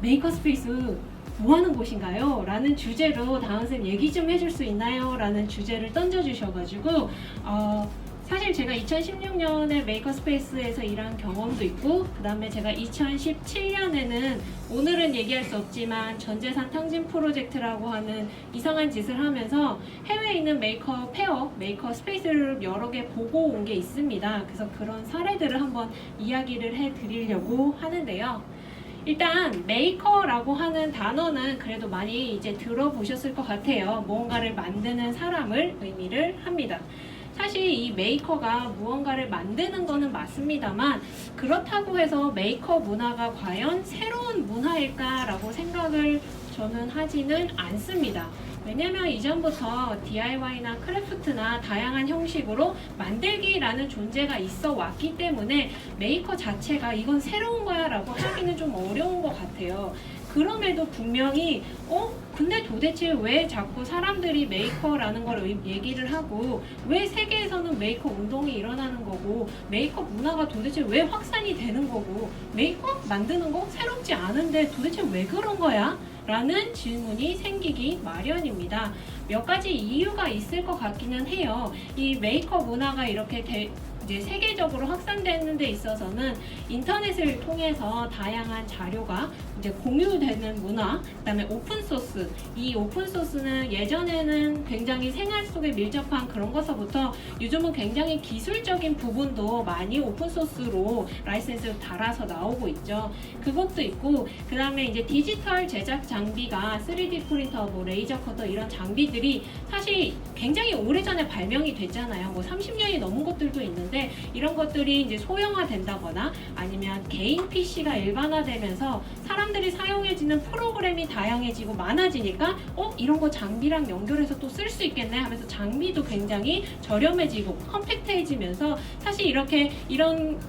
메이커 스페이스 뭐 하는 곳인가요? 라는 주제로 다은쌤 얘기 좀 해줄 수 있나요? 라는 주제를 던져주셔가지고 사실 제가 2016년에 메이커 스페이스에서 일한 경험도 있고, 그 다음에 제가 2017년에는 오늘은 얘기할 수 없지만 전재산 탕진 프로젝트라고 하는 이상한 짓을 하면서 해외에 있는 메이커 페어, 메이커 스페이스를 여러 개 보고 온 게 있습니다. 그래서 그런 사례들을 한번 이야기를 해드리려고 하는데요. 일단 메이커라고 하는 단어는 그래도 많이 이제 들어보셨을 것 같아요. 무언가를 만드는 사람을 의미를 합니다. 사실 이 메이커가 무언가를 만드는 거는 맞습니다만, 그렇다고 해서 메이커 문화가 과연 새로운 문화일까라고 생각을 저는 하지는 않습니다. 왜냐면 이전부터 DIY나 크래프트나 다양한 형식으로 만들기라는 존재가 있어 왔기 때문에 메이커 자체가 이건 새로운 거야 라고 하기는 좀 어려운 것 같아요. 그럼에도 분명히 근데 도대체 왜 자꾸 사람들이 메이커라는 걸 얘기를 하고, 왜 세계에서는 메이커 운동이 일어나는 거고, 메이커 문화가 도대체 왜 확산이 되는 거고, 메이커 만드는 거 새롭지 않은데 도대체 왜 그런 거야? 라는 질문이 생기기 마련입니다. 몇 가지 이유가 있을 것 같기는 해요. 이 메이커 문화가 이렇게 이제 세계적으로 확산되는 데 있어서는 인터넷을 통해서 다양한 자료가 이제 공유되는 문화, 그다음에 오픈소스. 이 오픈소스는 예전에는 굉장히 생활 속에 밀접한 그런 것서부터 요즘은 굉장히 기술적인 부분도 많이 오픈소스로 라이센스 달아서 나오고 있죠. 그것도 있고, 그다음에 이제 디지털 제작 장비가 3D 프린터, 뭐 레이저 커터 이런 장비들이 사실 굉장히 오래전에 발명이 됐잖아요. 뭐 30년이 넘은 것들도 있는데, 이런 것들이 이제 소형화된다거나 아니면 개인 PC가 일반화되면서 사람들이 사용해지는 프로그램이 다양해지고 많아지니까 이런 거 장비랑 연결해서 또 쓸 수 있겠네 하면서 장비도 굉장히 저렴해지고 컴팩트해지면서, 사실 이런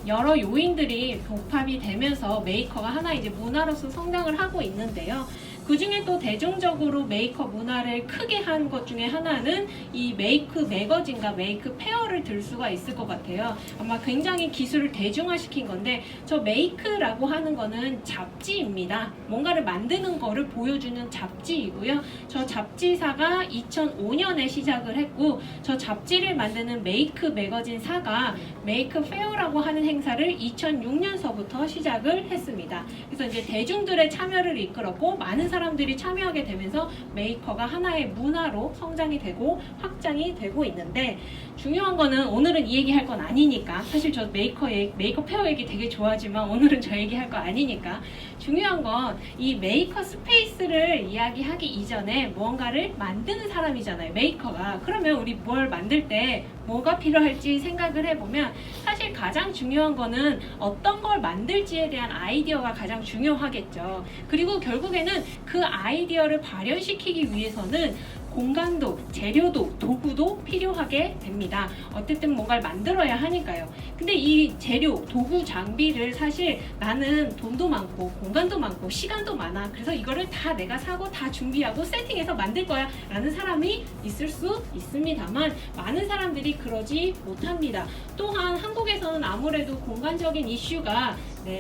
여러 요인들이 복합이 되면서 메이커가 하나 이제 문화로서 성장을 하고 있는데요. 그 중에 또 대중적으로 메이커 문화를 크게 한 것 중에 하나는 이 메이크 매거진과 메이크 페어를 들 수가 있을 것 같아요. 아마 굉장히 기술을 대중화시킨 건데, 저 메이크라고 하는 거는 잡지입니다. 뭔가를 만드는 거를 보여주는 잡지이고요. 저 잡지사가 2005년에 시작을 했고, 저 잡지를 만드는 메이크 매거진사가 메이크 페어라고 하는 행사를 2006년서부터 시작을 했습니다. 그래서 이제 대중들의 참여를 이끌었고, 많은 사람들이 참여하게 되면서 메이커가 하나의 문화로 성장이 되고 확장이 되고 있는데, 중요한 거는 오늘은 이 얘기 할 건 아니니까, 사실 저 메이커 페어 얘기 되게 좋아하지만 오늘은 저 얘기 할 거 아니니까, 중요한 건 이 메이커 스페이스를 이야기하기 이전에 무언가를 만드는 사람이잖아요, 메이커가. 그러면 우리 뭘 만들 때 뭐가 필요할지 생각을 해보면, 사실 가장 중요한 거는 어떤 걸 만들지에 대한 아이디어가 가장 중요하겠죠. 그리고 결국에는 그 아이디어를 발현시키기 위해서는 공간도, 재료도, 도구도 필요하게 됩니다. 어쨌든 뭔가를 만들어야 하니까요. 근데 이 재료, 도구, 장비를 사실 나는 돈도 많고 공간도 많고 시간도 많아, 그래서 이거를 다 내가 사고 다 준비하고 세팅해서 만들 거야 라는 사람이 있을 수 있습니다만, 많은 사람들이 그러지 못합니다. 또한 한국에서는 아무래도 공간적인 이슈가,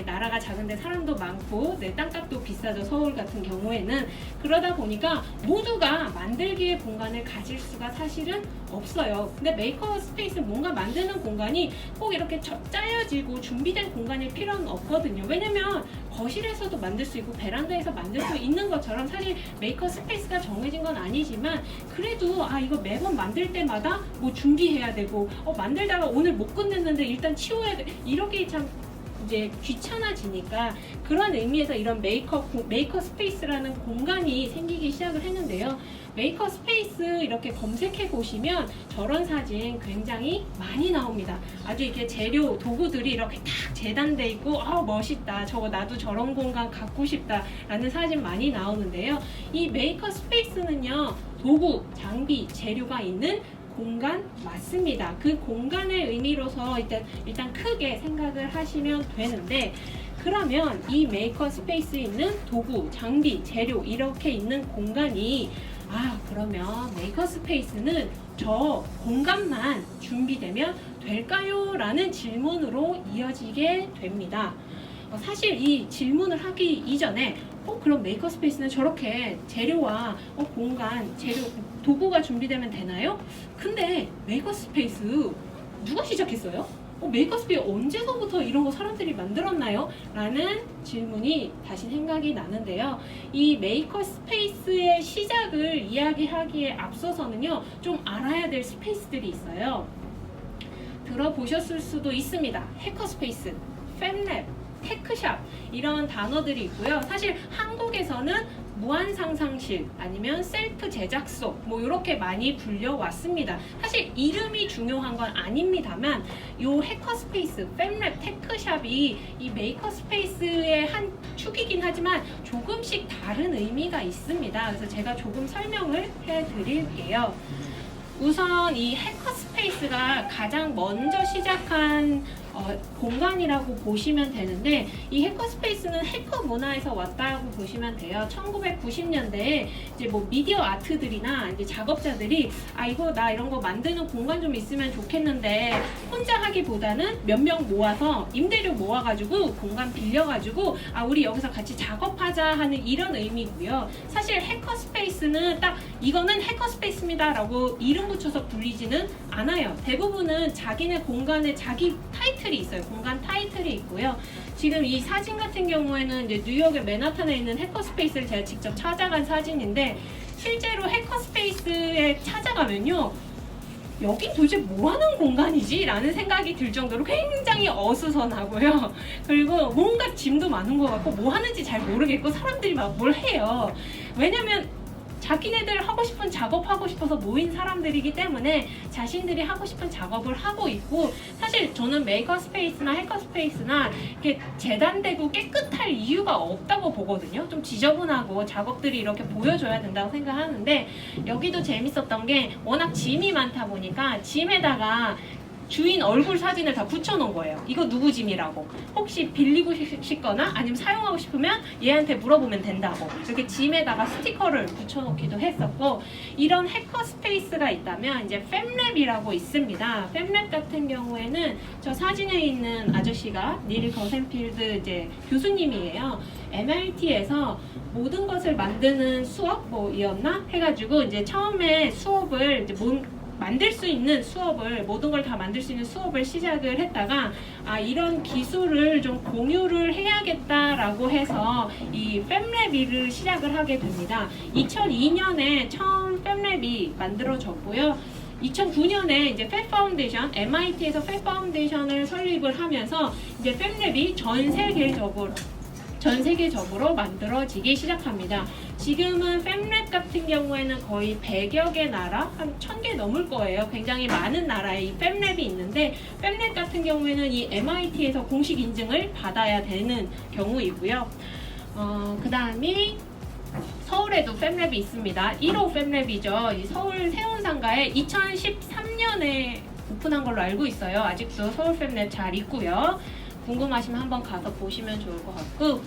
나라가 작은데 사람도 많고 땅값도 비싸죠, 서울 같은 경우에는. 그러다 보니까 모두가 만들기의 공간을 가질 수가 사실은 없어요. 근데 메이커 스페이스, 뭔가 만드는 공간이 꼭 이렇게 짜여지고 준비된 공간일 필요는 없거든요. 왜냐면 거실에서도 만들 수 있고 베란다에서 만들 수 있는 것처럼 사실 메이커 스페이스가 정해진 건 아니지만, 그래도 이거 매번 만들 때마다 뭐 준비해야 되고, 만들다가 오늘 못 끝냈는데 일단 치워야 돼, 이렇게 참 이제 귀찮아지니까, 그런 의미에서 이런 메이커 스페이스라는 공간이 생기기 시작을 했는데요. 메이커 스페이스 이렇게 검색해 보시면 저런 사진 굉장히 많이 나옵니다. 아주 이렇게 재료, 도구들이 이렇게 딱 재단돼 있고, 멋있다, 저거 나도 저런 공간 갖고 싶다 라는 사진 많이 나오는데요. 이 메이커 스페이스는요, 도구, 장비, 재료가 있는 공간 맞습니다. 그 공간의 의미로서 일단 크게 생각을 하시면 되는데, 그러면 이 메이커 스페이스에 있는 도구, 장비, 재료 이렇게 있는 공간이, 그러면 메이커 스페이스는 저 공간만 준비되면 될까요? 라는 질문으로 이어지게 됩니다. 사실 이 질문을 하기 이전에 그럼 메이커 스페이스는 저렇게 재료와 공간, 재료, 도구가 준비되면 되나요? 근데 메이커 스페이스 누가 시작했어요? 메이커 스페이스 언제서부터 이런 거 사람들이 만들었나요? 라는 질문이 다시 생각이 나는데요. 이 메이커 스페이스의 시작을 이야기하기에 앞서서는요, 좀 알아야 될 스페이스들이 있어요. 들어보셨을 수도 있습니다. 해커 스페이스, 팹랩, 테크샵 이런 단어들이 있고요. 사실 한국에서는 무한상상실 아니면 셀프 제작소 이렇게 많이 불려왔습니다. 사실 이름이 중요한 건 아닙니다만 요 해커 스페이스, 팹랩, 테크샵이 이 메이커 스페이스의 한 축이긴 하지만 조금씩 다른 의미가 있습니다. 그래서 제가 조금 설명을 해드릴게요. 우선 이 해커 스페이스가 가장 먼저 시작한 공간이라고 보시면 되는데, 이 해커 스페이스는 해커 문화에서 왔다고 보시면 돼요. 1990년대에 이제 미디어 아트들이나 이제 작업자들이 나 이런 거 만드는 공간 좀 있으면 좋겠는데 혼자 하기보다는 몇 명 모아서 임대료 모아가지고 공간 빌려가지고 우리 여기서 같이 작업하자 하는 이런 의미고요. 사실 해커 스페이스는 딱 이거는 해커 스페이스입니다라고 이름 붙여서 불리지는 않아요. 대부분은 자기네 공간에 자기 타이틀이 있어요. 공간 타이틀이 있고요. 지금 이 사진 같은 경우에는 이제 뉴욕의 맨하탄에 있는 해커 스페이스를 제가 직접 찾아간 사진인데, 실제로 해커 스페이스에 찾아가면요, 여긴 도대체 뭐 하는 공간이지? 라는 생각이 들 정도로 굉장히 어수선하고요. 그리고 뭔가 짐도 많은 것 같고 뭐 하는지 잘 모르겠고 사람들이 막 뭘 해요. 왜냐면 자기네들 하고 싶은 작업하고 싶어서 모인 사람들이기 때문에 자신들이 하고 싶은 작업을 하고 있고, 사실 저는 메이커 스페이스나 해커 스페이스나 이렇게 재단되고 깨끗할 이유가 없다고 보거든요. 좀 지저분하고 작업들이 이렇게 보여줘야 된다고 생각하는데, 여기도 재밌었던 게 워낙 짐이 많다 보니까 짐에다가 주인 얼굴 사진을 다 붙여놓은 거예요. 이거 누구 짐이라고. 혹시 빌리고 싶거나 아니면 사용하고 싶으면 얘한테 물어보면 된다고. 이렇게 짐에다가 스티커를 붙여놓기도 했었고, 이런 해커 스페이스가 있다면 이제 팹랩이라고 있습니다. 팹랩 같은 경우에는 저 사진에 있는 아저씨가 닐 거센필드 이제 교수님이에요. MIT에서 모든 것을 만드는 수업이었나 해가지고 이제 처음에 수업을 이제 만들 수 있는 수업을, 모든 걸 다 만들 수 있는 수업을 시작을 했다가 이런 기술을 좀 공유를 해야겠다라고 해서 이 팹랩을 시작을 하게 됩니다. 2002년에 처음 팹랩이 만들어졌고요. 2009년에 이제 팹 파운데이션, MIT에서 팹 파운데이션을 설립을 하면서 이제 팹랩이 전 세계적으로 만들어지기 시작합니다. 지금은 팹랩 같은 경우에는 거의 100여 개 나라, 한 1000개 넘을 거예요. 굉장히 많은 나라에 이 팹랩이 있는데, 팹랩 같은 경우에는 이 MIT에서 공식 인증을 받아야 되는 경우이고요. 그 다음에 서울에도 팹랩이 있습니다. 1호 팹랩이죠. 이 서울 세운상가에 2013년에 오픈한 걸로 알고 있어요. 아직도 서울 팹랩 잘 있고요. 궁금하시면 한번 가서 보시면 좋을 것 같고,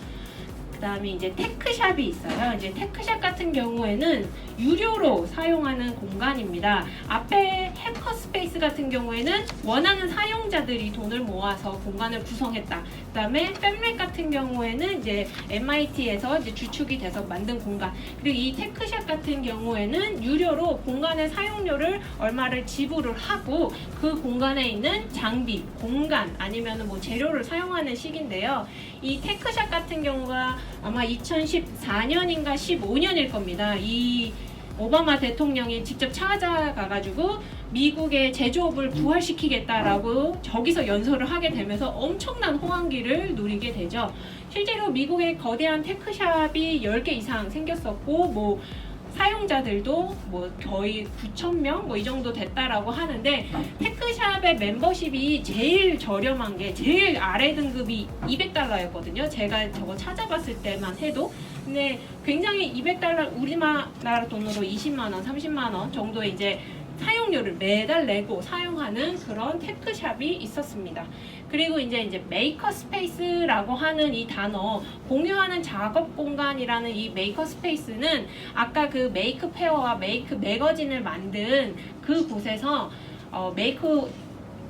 그 다음에 이제 테크샵이 있어요. 이제 테크샵 같은 경우에는 유료로 사용하는 공간입니다. 앞에 해커 스페이스 같은 경우에는 원하는 사용자들이 돈을 모아서 공간을 구성했다. 그 다음에 팹랩 같은 경우에는 이제 MIT에서 이제 주축이 돼서 만든 공간. 그리고 이 테크샵 같은 경우에는 유료로 공간의 사용료를 얼마를 지불을 하고 그 공간에 있는 장비, 공간 아니면 재료를 사용하는 식인데요. 이 테크샵 같은 경우가 아마 2014년인가 15년일 겁니다. 이 오바마 대통령이 직접 찾아가가지고 미국의 제조업을 부활시키겠다라고 저기서 연설을 하게 되면서 엄청난 호황기를 누리게 되죠. 실제로 미국의 거대한 테크샵이 10개 이상 생겼었고, 사용자들도 거의 9,000명 이 정도 됐다라고 하는데, 테크샵의 멤버십이 제일 저렴한 게 제일 아래 등급이 $200였거든요. 제가 저거 찾아봤을 때만 해도. 근데 굉장히 $200 우리나라 돈으로 20만 원, 30만 원 정도의 이제 사용료를 매달 내고 사용하는 그런 테크샵이 있었습니다. 그리고 이제 메이커 스페이스라고 하는 이 단어, 공유하는 작업 공간이라는 이 메이커 스페이스는 아까 그 메이크 페어와 메이크 매거진을 만든 그 곳에서 메이크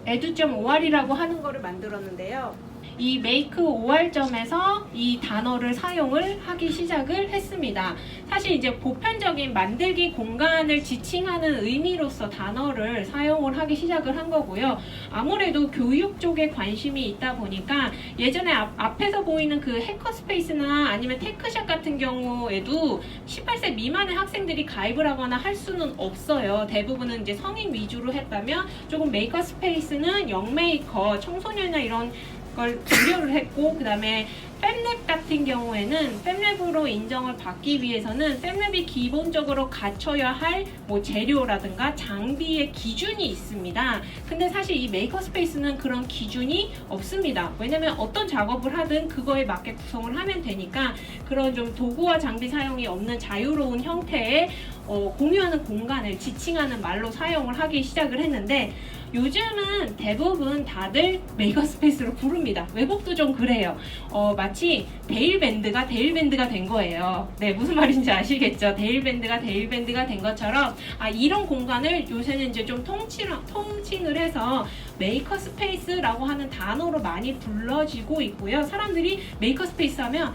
edu.or이라고 하는 거를 만들었는데요. 이 메이크 5할점에서 이 단어를 사용을 하기 시작을 했습니다. 사실 이제 보편적인 만들기 공간을 지칭하는 의미로서 단어를 사용을 하기 시작을 한 거고요. 아무래도 교육 쪽에 관심이 있다 보니까 예전에 앞에서 보이는 그 해커스페이스나 아니면 테크샵 같은 경우에도 18세 미만의 학생들이 가입을 하거나 할 수는 없어요. 대부분은 이제 성인 위주로 했다면 조금 메이커스페이스는 영메이커, 청소년이나 이런 걸 분류를 했고, 그 다음에 팹랩 같은 경우에는 팹랩으로 인정을 받기 위해서는 팹랩이 기본적으로 갖춰야 할 뭐 재료라든가 장비의 기준이 있습니다. 근데 사실 이 메이커스페이스는 그런 기준이 없습니다. 왜냐면 어떤 작업을 하든 그거에 맞게 구성을 하면 되니까 그런 좀 도구와 장비 사용이 없는 자유로운 형태의 공유하는 공간을 지칭하는 말로 사용을 하기 시작을 했는데, 요즘은 대부분 다들 메이커스페이스로 부릅니다. 외국도 좀 그래요. 마치 데일밴드가 된 거예요. 네, 무슨 말인지 아시겠죠? 데일밴드가 된 것처럼 이런 공간을 요새는 이제 좀 통칭을 해서 메이커스페이스라고 하는 단어로 많이 불러지고 있고요. 사람들이 메이커스페이스 하면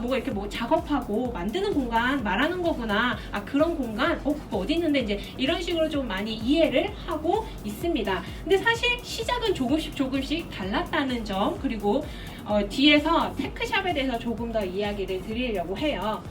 뭐가 이렇게 뭐 작업하고 만드는 공간 말하는 거구나. 그런 공간? 그거 어디 있는데, 이제 이런 식으로 좀 많이 이해를 하고 있습니다. 근데 사실 시작은 조금씩 달랐다는 점, 그리고 뒤에서 테크샵에 대해서 조금 더 이야기를 드리려고 해요.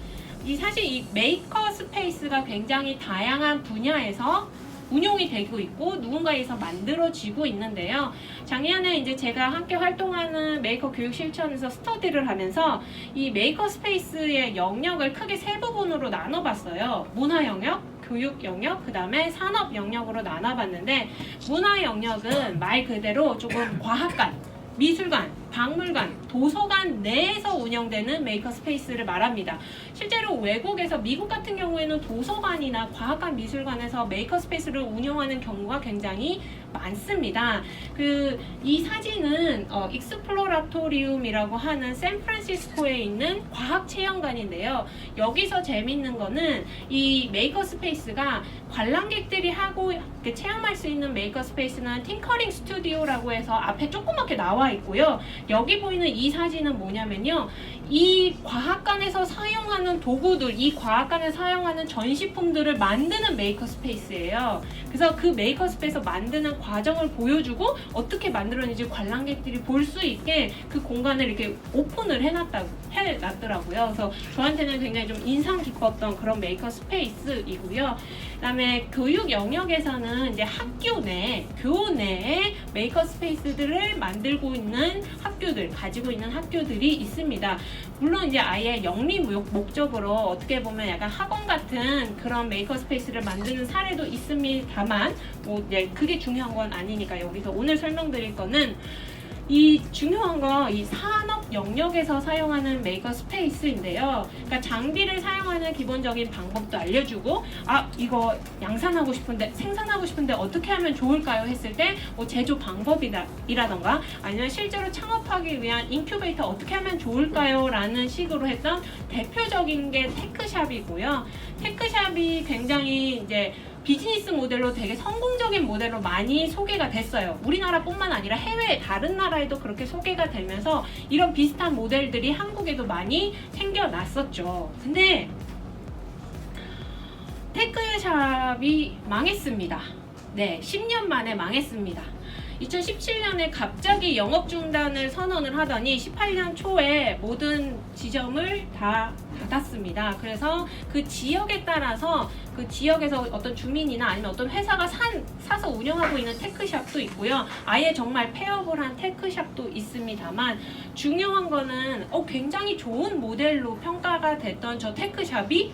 사실 이 메이커 스페이스가 굉장히 다양한 분야에서 운용이 되고 있고 누군가에서 만들어지고 있는데요. 작년에 이제 제가 함께 활동하는 메이커 교육 실천에서 스터디를 하면서 이 메이커 스페이스의 영역을 크게 세 부분으로 나눠봤어요. 문화 영역, 교육 영역, 그 다음에 산업 영역으로 나눠봤는데, 문화 영역은 말 그대로 조금 과학관, 미술관, 박물관, 도서관 내에서 운영되는 메이커 스페이스를 말합니다. 실제로 외국에서, 미국 같은 경우에는 도서관이나 과학관, 미술관에서 메이커 스페이스를 운영하는 경우가 굉장히 많습니다. 이 사진은 익스플로라토리움이라고 하는 샌프란시스코에 있는 과학체험관인데요. 여기서 재밌는 거는 이 메이커 스페이스가 관람객들이 하고 체험할 수 있는 메이커 스페이스는 팅커링 스튜디오라고 해서 앞에 조그맣게 나와 있고요. 여기 보이는 이 사진은 뭐냐면요, 이 과학관에서 사용하는 도구들, 이 과학관에서 사용하는 전시품들을 만드는 메이커 스페이스예요. 그래서 그 메이커 스페이스 만드는 과정을 보여주고 어떻게 만들었는지 관람객들이 볼 수 있게 그 공간을 이렇게 오픈을 해놨더라고요. 그래서 저한테는 굉장히 좀 인상 깊었던 그런 메이커 스페이스이고요. 그다음에 교육 영역에서는 이제 학교 내, 교내 내에 메이커 스페이스들을 만들고 있는 학교들, 가지고 있는 학교들이 있습니다. 물론 이제 아예 영리 목적으로 어떻게 보면 약간 학원 같은 그런 메이커 스페이스를 만드는 사례도 있습니다만, 이제 그게 중요한 건 아니니까 여기서 오늘 설명드릴 거는 이 중요한 거, 이 산업 영역에서 사용하는 메이커 스페이스인데요. 그러니까 장비를 사용하는 기본적인 방법도 알려주고, 이거 양산하고 싶은데, 생산하고 싶은데 어떻게 하면 좋을까요? 했을 때 제조 방법이라던가 아니면 실제로 창업하기 위한 인큐베이터 어떻게 하면 좋을까요? 라는 식으로 했던 대표적인 게 테크샵이고요. 테크샵이 굉장히 이제 비즈니스 모델로 되게 성공적인 모델로 많이 소개가 됐어요. 우리나라뿐만 아니라 해외 다른 나라에도 그렇게 소개가 되면서 이런 비슷한 모델들이 한국에도 많이 생겨났었죠. 근데 테크샵이 망했습니다. 네, 10년 만에 망했습니다. 2017년에 갑자기 영업 중단을 선언을 하더니 18년 초에 모든 지점을 다 닫았습니다. 그래서 그 지역에 따라서 그 지역에서 어떤 주민이나 아니면 어떤 회사가 사서 운영하고 있는 테크샵도 있고요. 아예 정말 폐업을 한 테크샵도 있습니다만, 중요한 거는 굉장히 좋은 모델로 평가가 됐던 저 테크샵이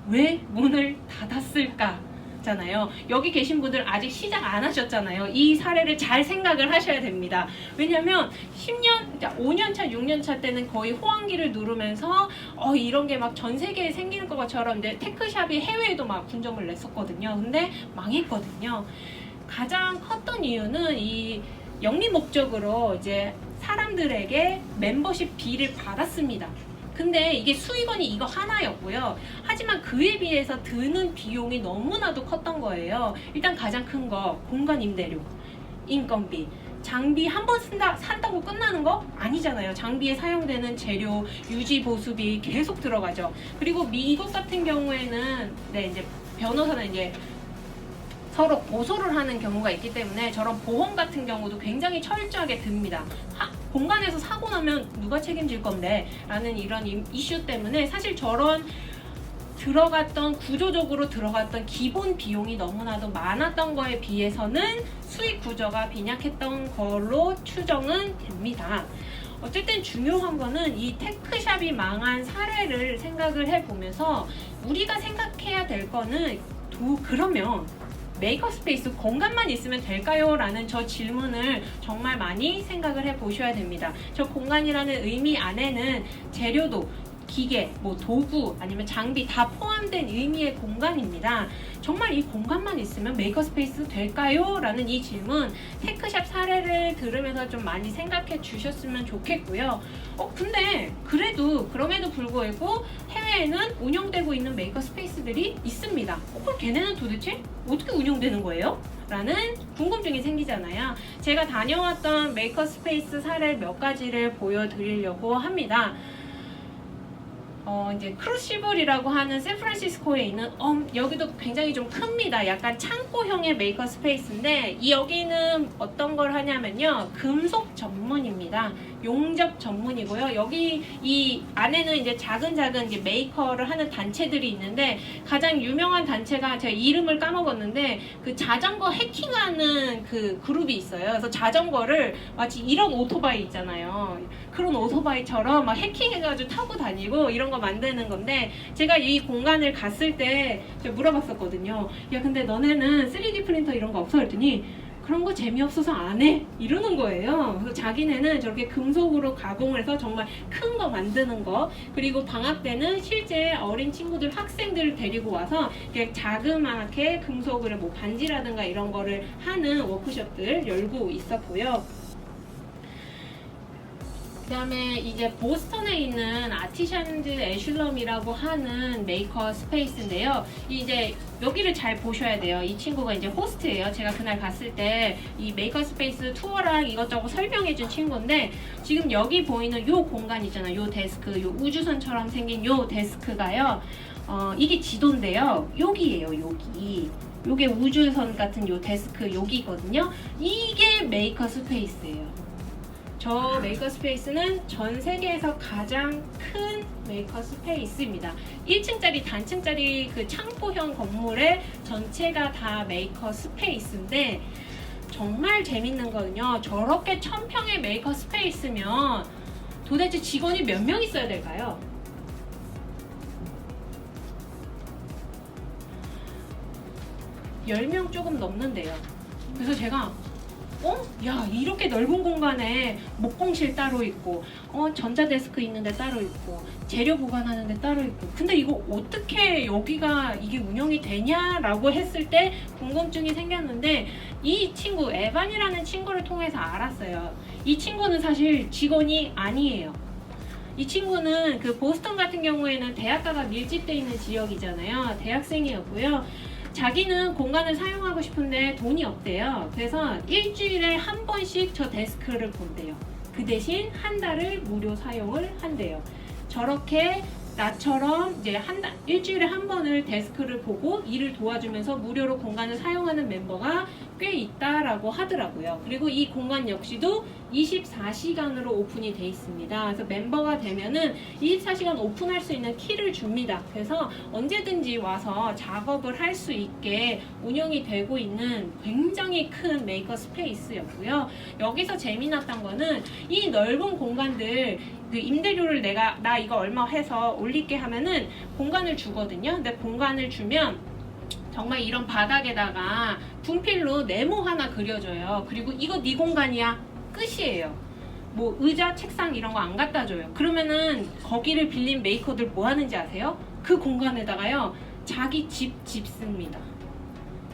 왜 문을 닫았을까? 잖아요. 여기 계신 분들 아직 시작 안 하셨잖아요. 이 사례를 잘 생각을 하셔야 됩니다. 왜냐면 5년차, 6년차 때는 거의 호황기를 누르면서 이런 게 막 전 세계에 생기는 것처럼 이제 테크샵이 해외에도 막 분점을 냈었거든요. 근데 망했거든요. 가장 컸던 이유는 이 영리 목적으로 이제 사람들에게 멤버십 비를 받았습니다. 근데 이게 수익원이 이거 하나였고요. 하지만 그에 비해서 드는 비용이 너무나도 컸던 거예요. 일단 가장 큰 거, 공간 임대료, 인건비, 장비 한 번 산다고 끝나는 거 아니잖아요. 장비에 사용되는 재료, 유지 보수비 계속 들어가죠. 그리고 미국 같은 경우에는 이제 변호사는 이제 서로 고소를 하는 경우가 있기 때문에 저런 보험 같은 경우도 굉장히 철저하게 듭니다. 공간에서 사고 나면 누가 책임질 건데? 라는 이런 이슈 때문에 사실 저런 구조적으로 들어갔던 기본 비용이 너무나도 많았던 거에 비해서는 수익 구조가 빈약했던 걸로 추정은 됩니다. 어쨌든 중요한 거는 이 테크샵이 망한 사례를 생각을 해보면서 우리가 생각해야 될 거는 그러면 메이커스페이스 공간만 있으면 될까요? 라는 저 질문을 정말 많이 생각을 해보셔야 됩니다. 저 공간이라는 의미 안에는 재료도 기계, 도구, 아니면 장비 다 포함된 의미의 공간입니다. 정말 이 공간만 있으면 메이커스페이스 될까요? 라는 이 질문 테크샵 사례를 들으면서 좀 많이 생각해 주셨으면 좋겠고요. 근데 그럼에도 불구하고 해외에는 운영되고 있는 메이커스페이스들이 있습니다. 그럼 걔네는 도대체 어떻게 운영되는 거예요? 라는 궁금증이 생기잖아요. 제가 다녀왔던 메이커스페이스 사례 몇 가지를 보여드리려고 합니다. 이제 크루시블이라고 하는 샌프란시스코에 있는 여기도 굉장히 좀 큽니다. 약간 창고형의 메이커 스페이스인데 여기는 어떤 걸 하냐면요, 금속 전문입니다. 용접 전문이고요. 여기 이 안에는 이제 작은 이제 메이커를 하는 단체들이 있는데 가장 유명한 단체가 제가 이름을 까먹었는데 그 자전거 해킹하는 그 그룹이 있어요. 그래서 자전거를 마치 이런 오토바이 있잖아요. 그런 오토바이처럼 막 해킹해가지고 타고 다니고 이런 거 만드는 건데 제가 이 공간을 갔을 때 제가 물어봤었거든요. 야, 근데 너네는 3D 프린터 이런 거 없어? 그랬더니 그런 거 재미없어서 안 해? 이러는 거예요. 그래서 자기네는 저렇게 금속으로 가공을 해서 정말 큰 거 만드는 거, 그리고 방학 때는 실제 어린 친구들, 학생들을 데리고 와서 이렇게 자그맣게 금속을 반지라든가 이런 거를 하는 워크숍들 열고 있었고요. 그 다음에 이제 보스턴에 있는 아티샨즈 애슐럼이라고 하는 메이커 스페이스인데요. 이제 여기를 잘 보셔야 돼요. 이 친구가 이제 호스트예요. 제가 그날 갔을 때 이 메이커 스페이스 투어랑 이것저것 설명해준 친구인데 지금 여기 보이는 요 공간 있잖아요. 요 데스크, 요 우주선처럼 생긴 요 데스크가요. 이게 지도인데요. 여기예요. 여기. 요게 우주선 같은 요 데스크 여기거든요. 이게 메이커 스페이스예요. 저 메이커 스페이스는 전 세계에서 가장 큰 메이커 스페이스입니다. 1층짜리 단층짜리 그 창고형 건물의 전체가 다 메이커 스페이스인데 정말 재밌는 거는요. 저렇게 1000평의 메이커 스페이스면 도대체 직원이 몇 명 있어야 될까요? (10명) 조금 넘는데요. 그래서 제가 야, 이렇게 넓은 공간에 목공실 따로 있고 전자데스크 있는데 따로 있고 재료 보관하는데 따로 있고 근데 이거 어떻게 여기가 이게 운영이 되냐라고 했을 때 궁금증이 생겼는데 이 친구 에반이라는 친구를 통해서 알았어요. 이 친구는 사실 직원이 아니에요. 이 친구는 그 보스턴 같은 경우에는 대학가가 밀집되어 있는 지역이잖아요. 대학생이었고요. 자기는 공간을 사용하고 싶은데 돈이 없대요. 그래서 일주일에 한 번씩 저 데스크를 본대요. 그 대신 한 달을 무료 사용을 한대요. 저렇게 나처럼 이제 일주일에 한 번을 데스크를 보고 일을 도와주면서 무료로 공간을 사용하는 멤버가 꽤 있다라고 하더라고요. 그리고 이 공간 역시도 24시간으로 오픈이 돼 있습니다. 그래서 멤버가 되면은 24시간 오픈할 수 있는 키를 줍니다. 그래서 언제든지 와서 작업을 할 수 있게 운영이 되고 있는 굉장히 큰 메이커 스페이스였고요. 여기서 재미났던 거는 이 넓은 공간들 그 임대료를 나 이거 얼마 해서 올릴게 하면은 공간을 주거든요. 근데 공간을 주면 정말 이런 바닥에다가 분필로 네모 하나 그려줘요. 그리고 이거 네 공간이야. 끝이에요. 의자, 책상 이런 거 안 갖다 줘요. 그러면은 거기를 빌린 메이커들 뭐 하는지 아세요? 그 공간에다가요. 자기 집 짓습니다.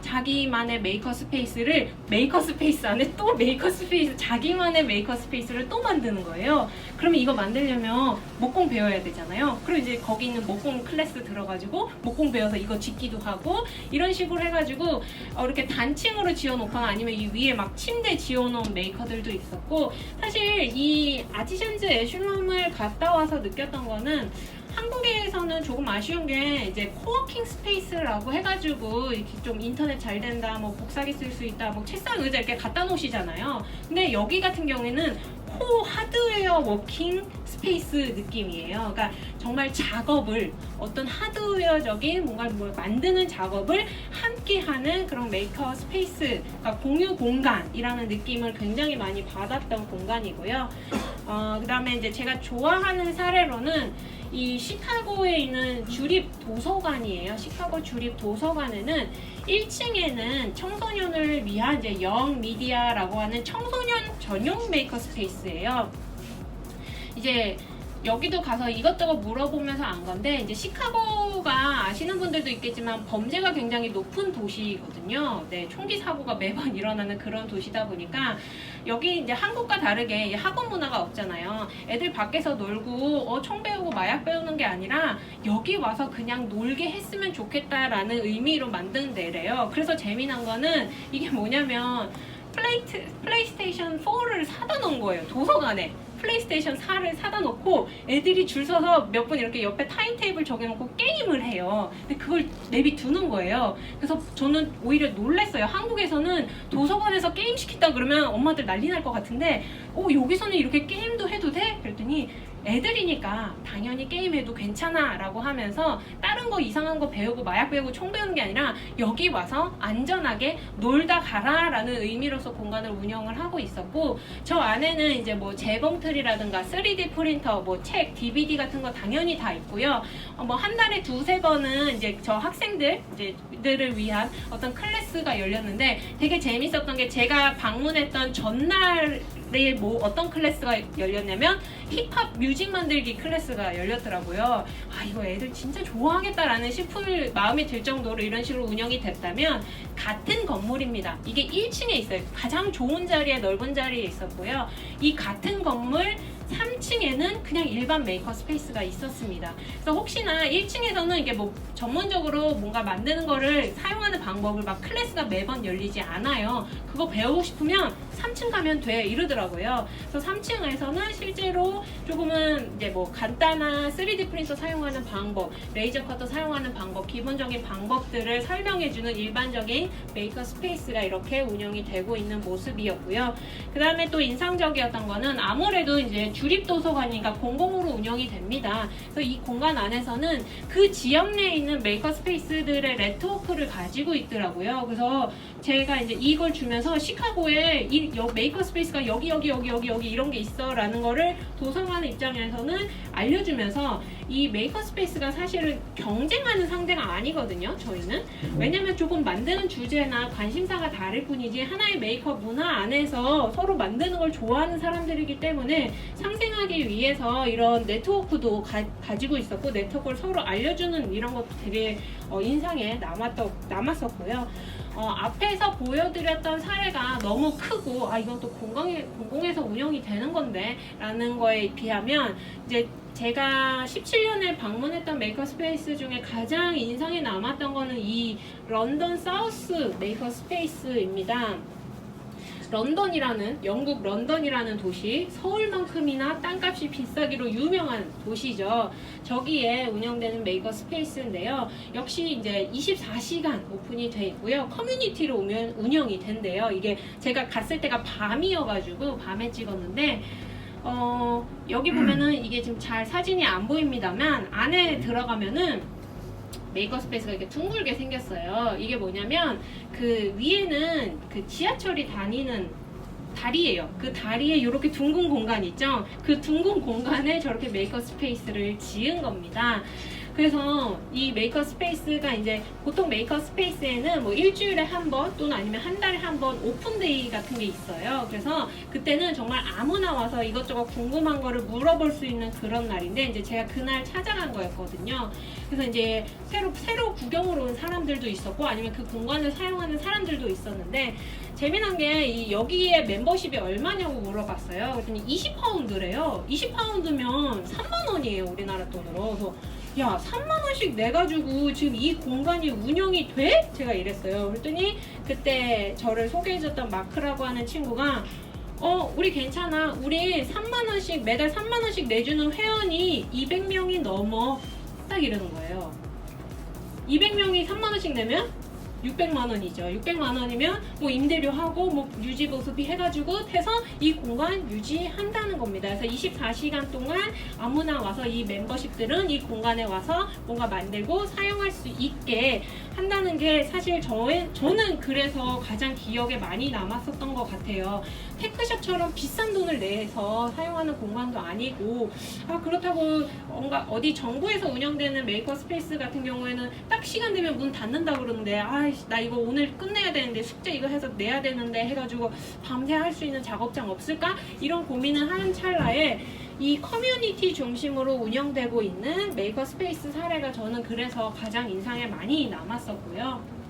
자기만의 메이커 스페이스를 메이커 스페이스 안에 또 메이커 스페이스, 자기만의 메이커 스페이스를 또 만드는 거예요. 그러면 이거 만들려면 목공 배워야 되잖아요. 그럼 이제 거기 있는 목공 클래스 들어가지고 목공 배워서 이거 짓기도 하고 이런 식으로 해가지고 이렇게 단층으로 지어놓거나 아니면 이 위에 막 침대 지어놓은 메이커들도 있었고, 사실 이 아티션즈 애슐럼을 갔다 와서 느꼈던 거는 한국에서는 조금 아쉬운 게 이제 코워킹 스페이스라고 해가지고 이렇게 좀 인터넷 잘 된다, 뭐 복사기 쓸 수 있다, 뭐 책상 의자 이렇게 갖다 놓으시잖아요. 근데 여기 같은 경우에는 코 하드웨어 워킹 스페이스 느낌이에요. 그러니까 정말 작업을, 어떤 하드웨어적인 뭔가 뭘 만드는 작업을 함께 하는 그런 메이커 스페이스, 그러니까 공유 공간이라는 느낌을 굉장히 많이 받았던 공간이고요. 그 다음에 이제 제가 좋아하는 사례로는 이 시카고에 있는 주립 도서관이에요. 시카고 주립 도서관에는 1층에는 청소년을 위한 이제 영 미디어라고 하는 청소년 전용 메이커 스페이스예요. 이제 여기도 가서 이것저것 물어보면서 안 건데, 이제 시카고가 아시는 분들도 있겠지만 범죄가 굉장히 높은 도시거든요. 네, 총기 사고가 매번 일어나는 그런 도시다 보니까 여기 이제 한국과 다르게 학원 문화가 없잖아요. 애들 밖에서 놀고 총 배우고 마약 배우는 게 아니라 여기 와서 그냥 놀게 했으면 좋겠다라는 의미로 만든 데래요. 그래서 재미난 거는 이게 뭐냐면 플레이스테이션 4를 사다 놓은 거예요. 도서관에 플레이스테이션 4를 사다 놓고 애들이 줄 서서 몇 분 이렇게 옆에 타임테이블 정해놓고 게임을 해요. 근데 그걸 내비 두는 거예요. 그래서 저는 오히려 놀랐어요. 한국에서는 도서관에서 게임 시킨다 그러면 엄마들 난리 날 것 같은데 여기서는 이렇게 게임도 해도 돼? 그랬더니 애들이니까 당연히 게임해도 괜찮아 라고 하면서 다른 거 이상한 거 배우고 마약 배우고 총 배우는 게 아니라 여기 와서 안전하게 놀다 가라 라는 의미로서 공간을 운영을 하고 있었고, 저 안에는 이제 뭐 재봉틀이라든가 3D 프린터, 뭐 책, DVD 같은 거 당연히 다 있고요. 뭐 한 달에 2-3번은 이제 저 학생들을 위한 어떤 클래스가 열렸는데, 되게 재밌었던 게 제가 방문했던 전날 뭐 어떤 클래스가 열렸냐면 힙합 뮤직 만들기 클래스가 열렸더라고요. 이거 애들 진짜 좋아하겠다라는 싶을 마음이 들 정도로 이런 식으로 운영이 됐다면, 같은 건물입니다. 이게 1층에 있어요. 가장 좋은 자리에, 넓은 자리에 있었고요. 이 같은 건물 3층에는 그냥 일반 메이커 스페이스가 있었습니다. 그래서 혹시나 1층에서는 이게 뭐 전문적으로 뭔가 만드는 거를 사용하는 방법을 막 클래스가 매번 열리지 않아요. 그거 배우고 싶으면 3층 가면 돼 이러더라고요. 그래서 3층에서는 실제로 조금은 이제 뭐 간단한 3D 프린터 사용하는 방법, 레이저 커터 사용하는 방법, 기본적인 방법들을 설명해주는 일반적인 메이커 스페이스가 이렇게 운영이 되고 있는 모습이었고요. 그 다음에 또 인상적이었던 거는 아무래도 이제 주립도서관이니까 공공으로 운영이 됩니다. 그래서 이 공간 안에서는 그 지역 내에 있는 메이커 스페이스들의 네트워크를 가지고 있더라고요. 그래서 제가 이제 이걸 주면서 시카고에 이 메이커 스페이스가 여기 이런 게 있어 라는 거를 도서관 입장에서는 알려주면서, 이 메이커 스페이스가 사실은 경쟁하는 상대가 아니거든요. 저희는 왜냐면 조금 만드는 주제나 관심사가 다를 뿐이지 하나의 메이커 문화 안에서 서로 만드는 걸 좋아하는 사람들이기 때문에 상생하기 위해서 이런 네트워크도 가지고 있었고, 네트워크를 서로 알려주는 이런 것도 되게 인상에 남았었고요. 앞에서 보여드렸던 사례가 너무 크고 이건 또 공공에서 운영이 되는 건데 라는 거에 비하면, 이제 제가 17년에 방문했던 메이커 스페이스 중에 가장 인상에 남았던 거는 이 런던 사우스 메이커 스페이스입니다. 영국 런던이라는 도시, 서울만큼이나 땅값이 비싸기로 유명한 도시죠. 저기에 운영되는 메이커 스페이스인데요. 역시 이제 24시간 오픈이 돼 있고요. 커뮤니티로 운영이 된대요. 이게 제가 갔을 때가 밤이어가지고 밤에 찍었는데, 여기 보면은 이게 지금 잘 사진이 안 보입니다만 안에 들어가면은 메이커 스페이스가 이렇게 둥글게 생겼어요. 이게 뭐냐면 그 위에는 그 지하철이 다니는 다리예요. 그 다리에 이렇게 둥근 공간 있죠? 그 둥근 공간에 저렇게 메이커 스페이스를 지은 겁니다. 그래서 이 메이커 스페이스가 이제 보통 메이커 스페이스에는 뭐 일주일에 한 번 또는 아니면 한 달에 한 번 오픈데이 같은 게 있어요. 그래서 그때는 정말 아무나 와서 이것저것 궁금한 거를 물어볼 수 있는 그런 날인데 이제 제가 그날 찾아간 거였거든요. 그래서 이제 새로 구경으로 온 사람들도 있었고 아니면 그 공간을 사용하는 사람들도 있었는데 재미난 게 여기에 멤버십이 얼마냐고 물어봤어요. 그랬더니 20파운드래요. 20파운드면 3만 원이에요. 우리나라 돈으로. 그래서 야 3만 원씩 내가지고 지금 이 공간이 운영이 돼? 제가 이랬어요. 그랬더니 그때 저를 소개해줬던 마크라고 하는 친구가 우리 괜찮아. 우리 3만 원씩 매달 3만 원씩 내주는 회원이 200명이 넘어. 딱 이러는 거예요. 200명이 3만 원씩 내면 600만 원이죠. 600만 원이면 뭐 임대료하고 뭐 유지 보수비 해가지고 해서 이 공간 유지한다는 겁니다. 그래서 24시간 동안 아무나 와서 이 멤버십들은 이 공간에 와서 뭔가 만들고 사용할 수 있게 한다는 게 사실 저는 그래서 가장 기억에 많이 남았었던 것 같아요. 테크샵처럼 비싼 돈을 내서 사용하는 공간도 아니고 그렇다고 뭔가 어디 정부에서 운영되는 메이커 스페이스 같은 경우에는 딱 시간 되면 문 닫는다 그러는데 나 이거 오늘 끝내야 되는데 숙제 이거 해서 내야 되는데 해가지고 밤새 할 수 있는 작업장 없을까? 이런 고민을 하는 찰나에 이 커뮤니티 중심으로 운영되고 있는 메이커 스페이스 사례가 저는 그래서 가장 인상에 많이 남았었고요.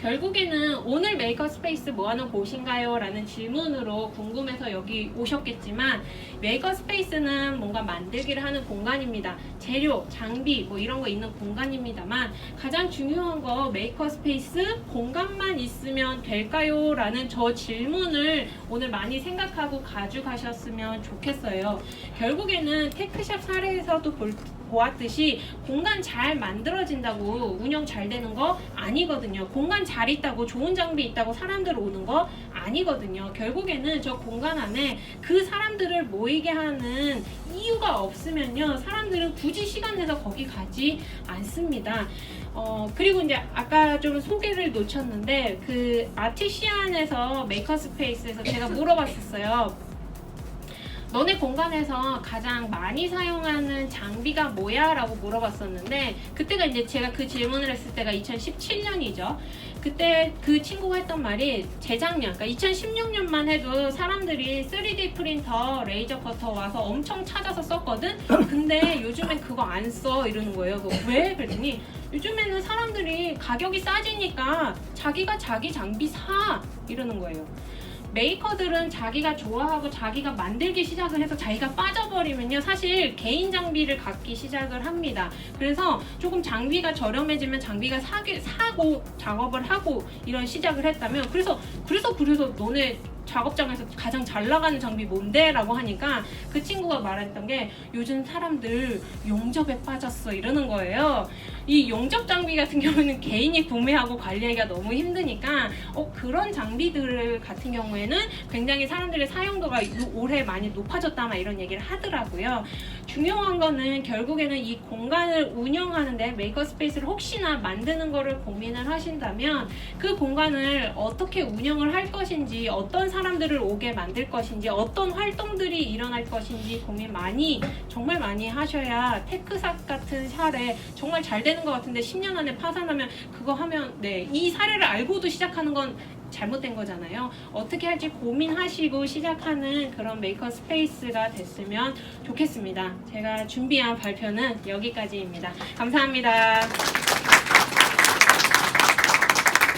결국에는 오늘 메이커 스페이스 뭐하는 곳인가요? 라는 질문으로 궁금해서 여기 오셨겠지만 메이커 스페이스는 뭔가 만들기를 하는 공간입니다. 재료, 장비 뭐 이런 거 있는 공간입니다만 가장 중요한 거 메이커 스페이스 공간만 있으면 될까요? 라는 저 질문을 오늘 많이 생각하고 가져가셨으면 좋겠어요. 결국에는 테크샵 사례에서도 보았듯이 공간 잘 만들어진다고 운영 잘 되는 거 아니거든요. 공간 잘 있다고 좋은 장비 있다고 사람들 오는 거 아니거든요. 결국에는 저 공간 안에 그 사람들을 모이게 하는 이유가 없으면요. 사람들은 굳이 시간 내서 거기 가지 않습니다. 그리고 이제 아까 좀 소개를 놓쳤는데 그 아티시안에서 메이커 스페이스에서 제가 물어봤었어요. 너네 공간에서 가장 많이 사용하는 장비가 뭐야? 라고 물어봤었는데 그때가 이제 제가 그 질문을 했을 때가 2017년이죠. 그때 그 친구가 했던 말이 재작년, 그러니까 2016년만 해도 사람들이 3D 프린터, 레이저 커터 와서 엄청 찾아서 썼거든? 근데 요즘엔 그거 안 써 이러는 거예요. 왜? 그랬더니 요즘에는 사람들이 가격이 싸지니까 자기가 자기 장비 사 이러는 거예요. 메이커들은 자기가 좋아하고 자기가 만들기 시작을 해서 자기가 빠져버리면요 사실 개인 장비를 갖기 시작을 합니다. 그래서 조금 장비가 저렴해지면 장비가 사고 작업을 하고 이런 시작을 했다면 그래서 너네 작업장에서 가장 잘 나가는 장비 뭔데? 라고 하니까 그 친구가 말했던 게 요즘 사람들 용접에 빠졌어 이러는 거예요. 이 용접 장비 같은 경우는 개인이 구매하고 관리하기가 너무 힘드니까 그런 장비들 같은 경우에는 굉장히 사람들의 사용도가 올해 많이 높아졌다 막 이런 얘기를 하더라고요. 중요한 거는 결국에는 이 공간을 운영하는데 메이커 스페이스를 혹시나 만드는 거를 고민을 하신다면 그 공간을 어떻게 운영을 할 것인지 어떤 사람들을 오게 만들 것인지 어떤 활동들이 일어날 것인지 고민 정말 많이 하셔야 테크샵 같은 사례 정말 잘 되는 것 같은데 10년 안에 파산하면 그거 하면 이 사례를 알고도 시작하는 건 잘못된 거잖아요. 어떻게 할지 고민하시고 시작하는 그런 메이커 스페이스가 됐으면 좋겠습니다. 제가 준비한 발표는 여기까지입니다. 감사합니다.